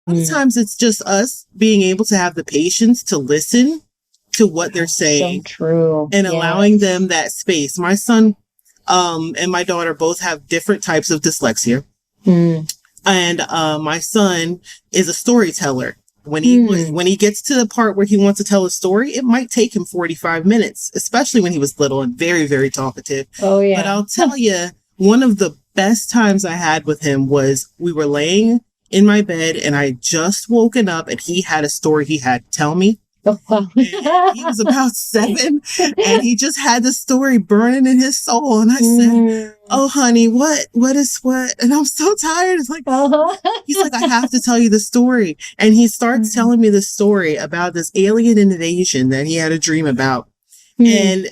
Sometimes it's just us being able to have the patience to listen to what they're saying. So true. And allowing them that space. My son and my daughter both have different types of dyslexia. And my son is a storyteller. When he gets to the part where he wants to tell a story, it might take him 45 minutes, especially when he was little and very, very talkative. Oh, yeah. But I'll tell you, one of the best times I had with him was we were laying in my bed and I just woken up and he had a story he had to tell me. Oh, wow. He was about 7 and he just had the story burning in his soul. And I said, oh, honey, what? And I'm so tired. It's like, he's like, I have to tell you the story. And he starts telling me the story about this alien invasion that he had a dream about. And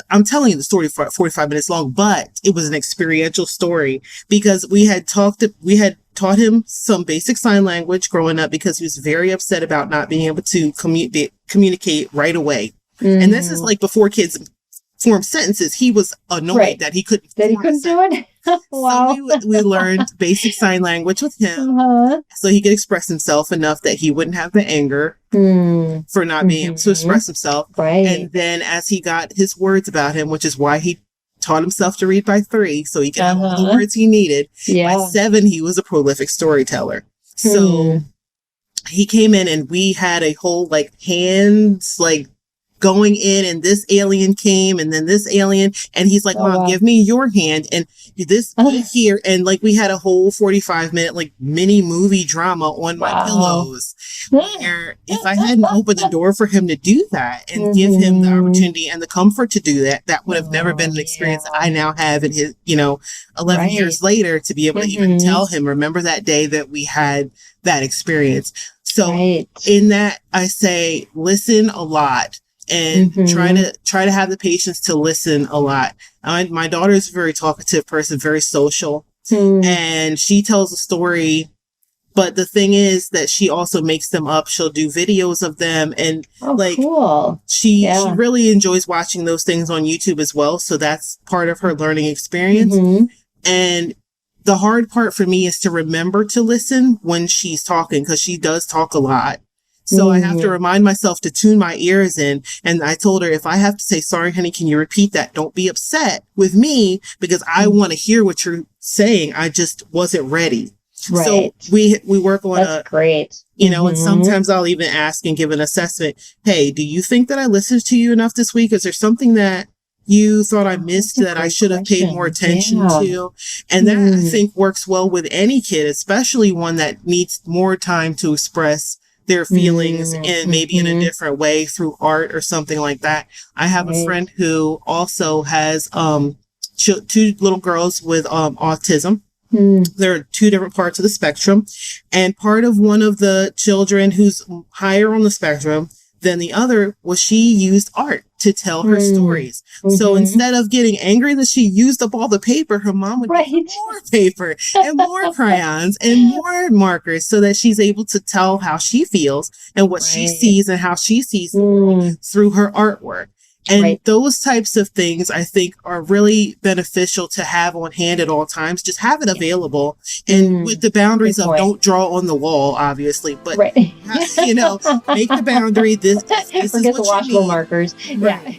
I'm telling you the story for 45 minutes long, but it was an experiential story because we had taught him some basic sign language growing up because he was very upset about not being able to communicate right away. And this is like before kids form sentences. He was annoyed that he couldn't do it. Wow. So we learned basic sign language with him so he could express himself enough that he wouldn't have the anger for not being able to express himself. Right. And then as he got his words about him, which is why he taught himself to read by 3 so he could have all the words he needed. By 7, he was a prolific storyteller. So he came in and we had a whole hands going in, and this alien came and then this alien, and he's like, Mom, give me your hand and this here. And we had a whole 45-minute mini movie drama on my pillows, where if I hadn't opened the door for him to do that and give him the opportunity and the comfort to do that, that would have never been an experience that I now have in his 11 years later, to be able to even tell him, remember that day that we had that experience. So in that, I say listen a lot. And try to have the patience to listen a lot. My daughter is a very talkative person, very social, and she tells a story. But the thing is that she also makes them up. She'll do videos of them, and cool. She really enjoys watching those things on YouTube as well. So that's part of her learning experience. And the hard part for me is to remember to listen when she's talking, because she does talk a lot. So I have to remind myself to tune my ears in. And I told her, if I have to say, sorry, honey, can you repeat that? Don't be upset with me because I want to hear what you're saying. I just wasn't ready. Right. So we work on That's great. And sometimes I'll even ask and give an assessment. Hey, do you think that I listened to you enough this week? Is there something that you thought I missed that I should have paid more attention to? And that I think works well with any kid, especially one that needs more time to express their feelings and maybe in a different way through art or something like that. I have a friend who also has 2 little girls with autism. There are 2 different parts of the spectrum, and part of one of the children who's higher on the spectrum than the other was she used art to tell her stories. So instead of getting angry that she used up all the paper, her mom would give her more paper and more crayons and more markers so that she's able to tell how she feels and what she sees and how she sees the world through her artwork. And those types of things, I think, are really beneficial to have on hand at all times. Just have it available, and with the boundaries of don't draw on the wall, obviously, but make the boundary. This is what the washable markers. Right.